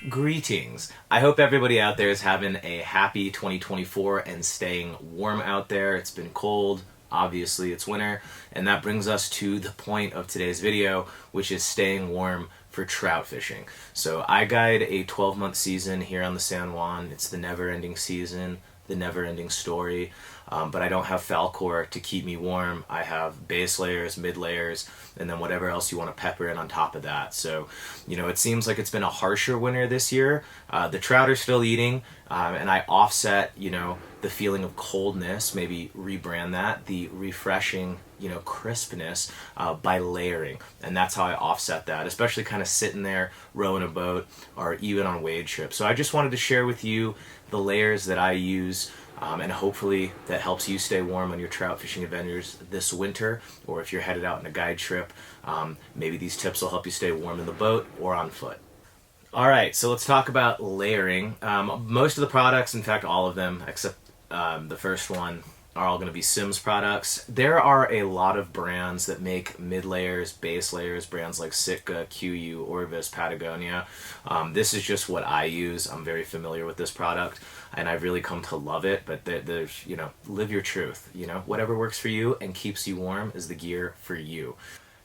Greetings. I hope everybody out there is having a happy 2024 and staying warm out there. It's been cold, obviously it's winter, and that brings us to the point of today's video, which is staying warm for trout fishing. So I guide a 12-month season here on the San Juan. It's the never-ending season, the never-ending story, but I don't have Falcor to keep me warm. I have base layers, mid layers, and then whatever else you want to pepper in on top of that. So, you know, it seems like it's been a harsher winter this year. The trout are still eating, and I offset, you know, the feeling of coldness, maybe rebrand that, the refreshing, you know, crispness by layering. And that's how I offset that, especially kind of sitting there rowing a boat or even on wade trips. So I just wanted to share with you the layers that I use, and hopefully that helps you stay warm on your trout fishing adventures this winter, or if you're headed out on a guide trip, maybe these tips will help you stay warm in the boat or on foot. Alright, so let's talk about layering. Most of the products, in fact all of them, except the first one, are all going to be Simms products. There are a lot of brands that make mid layers, base layers, brands like Sitka, QU, Orvis, Patagonia. This is just what I use. I'm very familiar with this product and I've really come to love it, but there's, you know, live your truth, you know, whatever works for you and keeps you warm is the gear for you.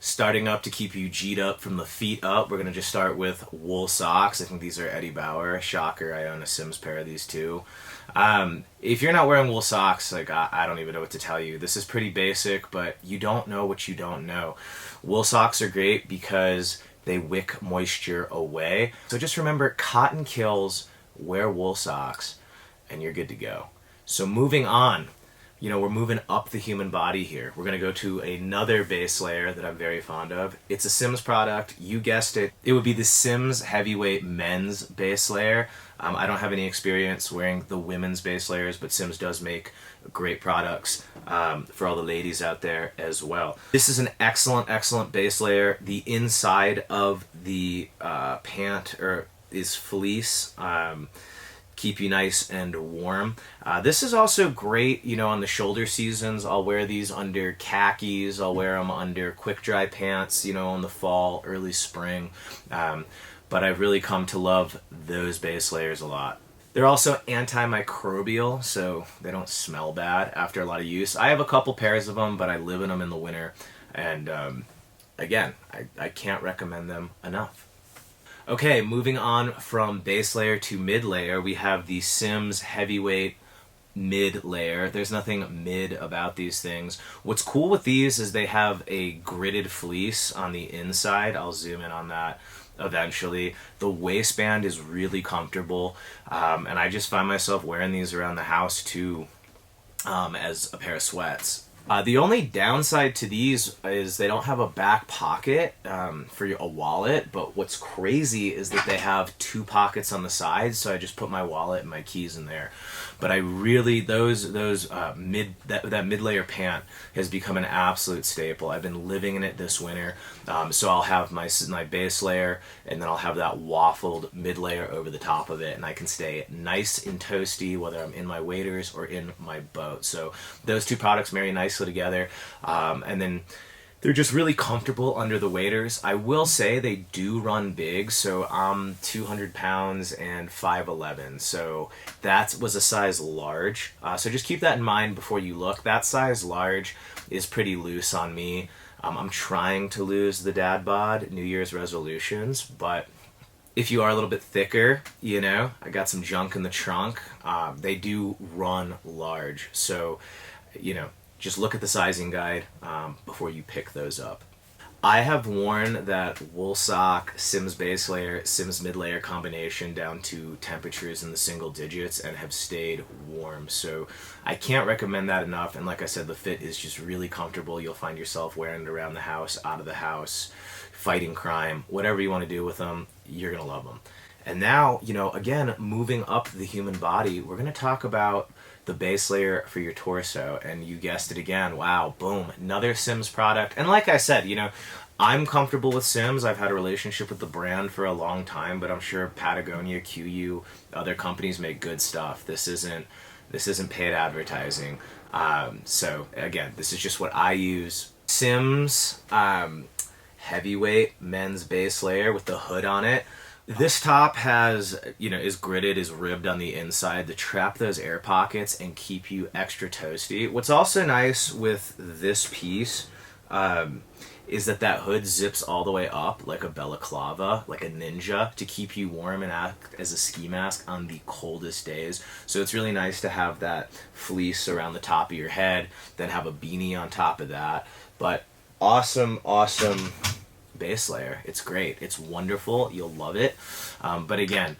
Starting up to keep you G'd up from the feet up, we're going to just start with wool socks. I think these are Eddie Bauer. Shocker, I own a Simms pair of these too. If you're not wearing wool socks, like I don't even know what to tell you. This is pretty basic, but you don't know what you don't know. Wool socks are great because they wick moisture away. So just remember, cotton kills, wear wool socks, and you're good to go. So moving on. You know, we're moving up the human body here. We're going to go to another base layer that I'm very fond of. It's a Simms product. You guessed it. It would be the Simms Heavyweight Men's Base Layer. I don't have any experience wearing the women's base layers, but Simms does make great products for all the ladies out there as well. This is an excellent, excellent base layer. The inside of the pant is fleece. Keep you nice and warm. This is also great, you know, on the shoulder seasons. I'll wear these under khakis. I'll wear them under quick dry pants, you know, in the fall, early spring. But I've really come to love those base layers a lot. They're also antimicrobial, so they don't smell bad after a lot of use. I have a couple pairs of them, but I live in them in the winter. And again, I can't recommend them enough. Okay, moving on from base layer to mid layer, we have the Simms Heavyweight Mid Layer. There's nothing mid about these things. What's cool with these is they have a gridded fleece on the inside. I'll zoom in on that eventually. The waistband is really comfortable, and I just find myself wearing these around the house too, as a pair of sweats. The only downside to these is they don't have a back pocket for a wallet, but what's crazy is that they have two pockets on the sides, so I just put my wallet and my keys in there. But I really, that mid-layer pant has become an absolute staple. I've been living in it this winter, so I'll have my base layer, and then I'll have that waffled mid-layer over the top of it, and I can stay nice and toasty whether I'm in my waders or in my boat. So those two products marry nicely together, and then they're just really comfortable under the waders. I will say they do run big, so I'm 200 pounds and 5'11", so that was a size large. So just keep that in mind before you look. That size large is pretty loose on me. I'm trying to lose the dad bod, New Year's resolutions, but if you are a little bit thicker, you know, I got some junk in the trunk. They do run large, so, you know, just look at the sizing guide before you pick those up. I have worn that wool sock, Simms base layer, Simms mid layer combination down to temperatures in the single digits and have stayed warm. So I can't recommend that enough. And like I said, the fit is just really comfortable. You'll find yourself wearing it around the house, out of the house, fighting crime, whatever you want to do with them, you're going to love them. And now, you know, again, moving up the human body, we're going to talk about the base layer for your torso, and you guessed it again. Wow, boom, another Simms product. And like I said, you know, I'm comfortable with Simms. I've had a relationship with the brand for a long time, but I'm sure Patagonia, QU, other companies make good stuff. This isn't paid advertising. So again, this is just what I use. Simms heavyweight men's base layer with the hood on it. This top has, is gridded, is ribbed on the inside to trap those air pockets and keep you extra toasty. What's also nice with this piece is that hood zips all the way up like a balaclava, like a ninja, to keep you warm and act as a ski mask on the coldest days. So it's really nice to have that fleece around the top of your head, then have a beanie on top of that. But awesome base layer. It's great. It's wonderful. You'll love it. But again,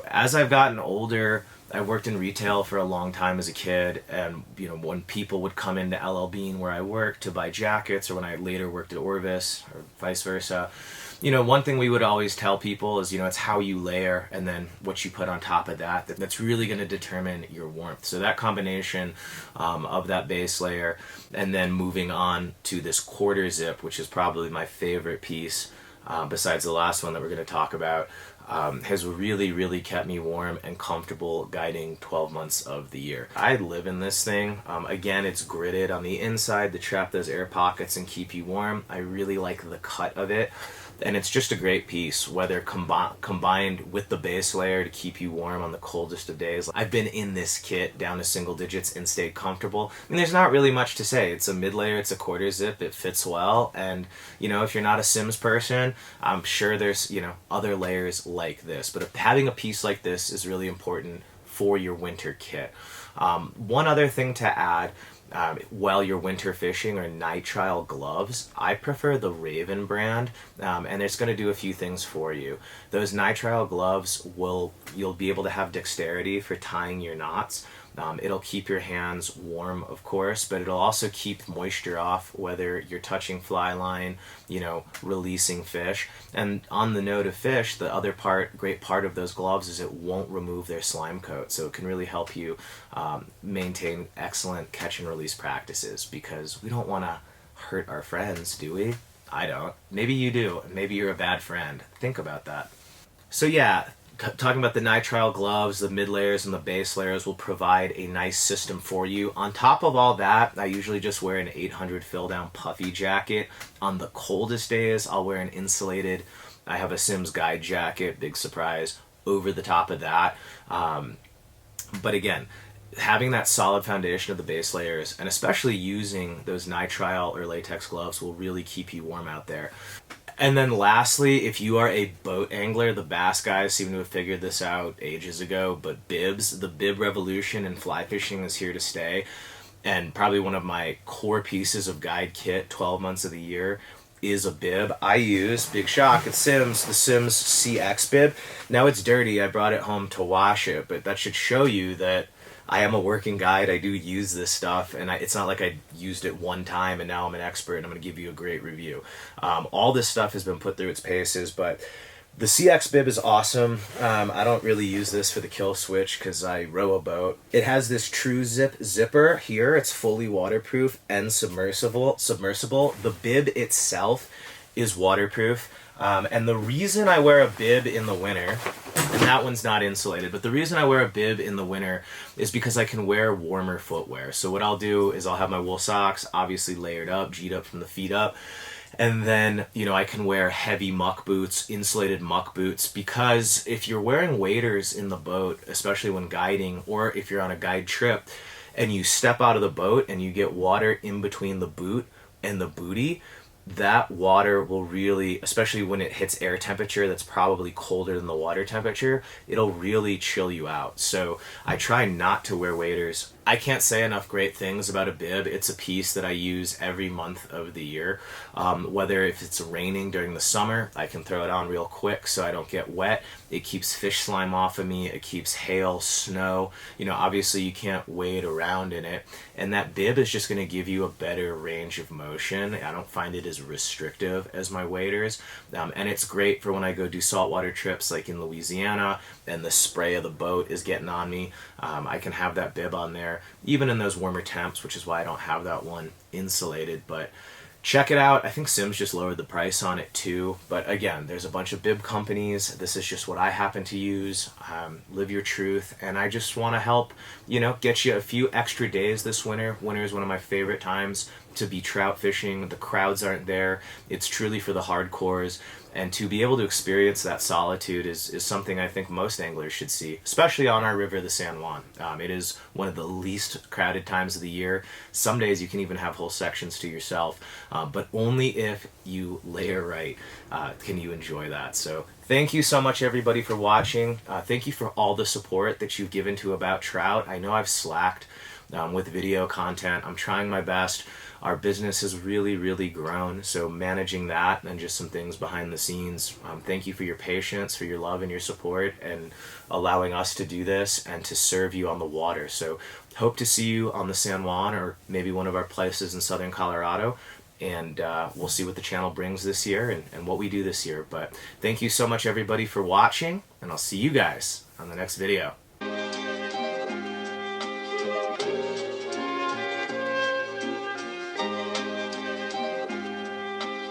as I've gotten older, I worked in retail for a long time as a kid, and when people would come into LL Bean where I worked to buy jackets, or when I later worked at Orvis or vice versa, one thing we would always tell people is, it's how you layer and then what you put on top of that's really going to determine your warmth. So that combination of that base layer and then moving on to this quarter zip, which is probably my favorite piece besides the last one that we're going to talk about, has really kept me warm and comfortable guiding 12 months of the year. I live in this thing. Again, it's gridded on the inside to trap those air pockets and keep you warm. I really like the cut of it. And it's just a great piece, whether combined with the base layer to keep you warm on the coldest of days. I've been in this kit down to single digits and stayed comfortable. I mean, there's not really much to say. It's a mid layer, it's a quarter zip, it fits well. And, if you're not a Sims person, I'm sure there's, other layers like this. But having a piece like this is really important for your winter kit. One other thing to add, while you're winter fishing, or nitrile gloves. I prefer the Raven brand, and it's going to do a few things for you. Those nitrile gloves you'll be able to have dexterity for tying your knots. It'll keep your hands warm, of course, but it'll also keep moisture off, whether you're touching fly line, releasing fish. And on the note of fish, the other great part of those gloves is it won't remove their slime coat. So it can really help you maintain excellent catch and release practices, because we don't want to hurt our friends, do we? I don't. Maybe you do. Maybe you're a bad friend. Think about that. So yeah, talking about the nitrile gloves, the mid layers and the base layers will provide a nice system for you. On top of all that, I usually just wear an 800 fill down puffy jacket. On the coldest days, I'll wear an insulated, I have a Sims guide jacket, big surprise, over the top of that. But again, having that solid foundation of the base layers, and especially using those nitrile or latex gloves, will really keep you warm out there. And then lastly, if you are a boat angler, the bass guys seem to have figured this out ages ago, but bibs, the bib revolution in fly fishing is here to stay. And probably one of my core pieces of guide kit 12 months of the year is a bib. I use, big shock, it's the Sims CX Bib. Now it's dirty, I brought it home to wash it, but that should show you that I am a working guide. I do use this stuff, and it's not like I used it one time and now I'm an expert and I'm going to give you a great review. All this stuff has been put through its paces, but the CX Bib is awesome. I don't really use this for the kill switch because I row a boat. It has this true zipper here. It's fully waterproof and submersible. The bib itself is waterproof. And the reason I wear a bib in the winter, and that one's not insulated, but the reason I wear a bib in the winter is because I can wear warmer footwear. So what I'll do is I'll have my wool socks, obviously layered up, G'd up from the feet up. And then, I can wear heavy muck boots, insulated muck boots, because if you're wearing waders in the boat, especially when guiding, or if you're on a guide trip, and you step out of the boat and you get water in between the boot and the booty, that water will really, especially when it hits air temperature that's probably colder than the water temperature, it'll really chill you out. So I try not to wear waders. I can't say enough great things about a bib. It's a piece that I use every month of the year. Whether if it's raining during the summer, I can throw it on real quick so I don't get wet. It keeps fish slime off of me. It keeps hail, snow. Obviously you can't wade around in it. And that bib is just going to give you a better range of motion. I don't find it as restrictive as my waders. And it's great for when I go do saltwater trips like in Louisiana and the spray of the boat is getting on me. I can have that bib on there, even in those warmer temps, which is why I don't have that one insulated. But check it out. I think Sims just lowered the price on it too. But again, there's a bunch of bib companies. This is just what I happen to use. Live your truth. And I just want to help, get you a few extra days this winter. Winter is one of my favorite times to be trout fishing. The crowds aren't there. It's truly for the hardcores. And to be able to experience that solitude is something I think most anglers should see, especially on our river, the San Juan. It is one of the least crowded times of the year. Some days you can even have whole sections to yourself, but only if you layer right can you enjoy that. So thank you so much, everybody, for watching. Thank you for all the support that you've given to About Trout. I know I've slacked with video content. I'm trying my best. Our business has really grown, so managing that and just some things behind the scenes. Thank you for your patience, for your love and your support, and allowing us to do this and to serve you on the water. So hope to see you on the San Juan or maybe one of our places in southern Colorado, and we'll see what the channel brings this year and what we do this year. But thank you so much, everybody, for watching, and I'll see you guys on the next video.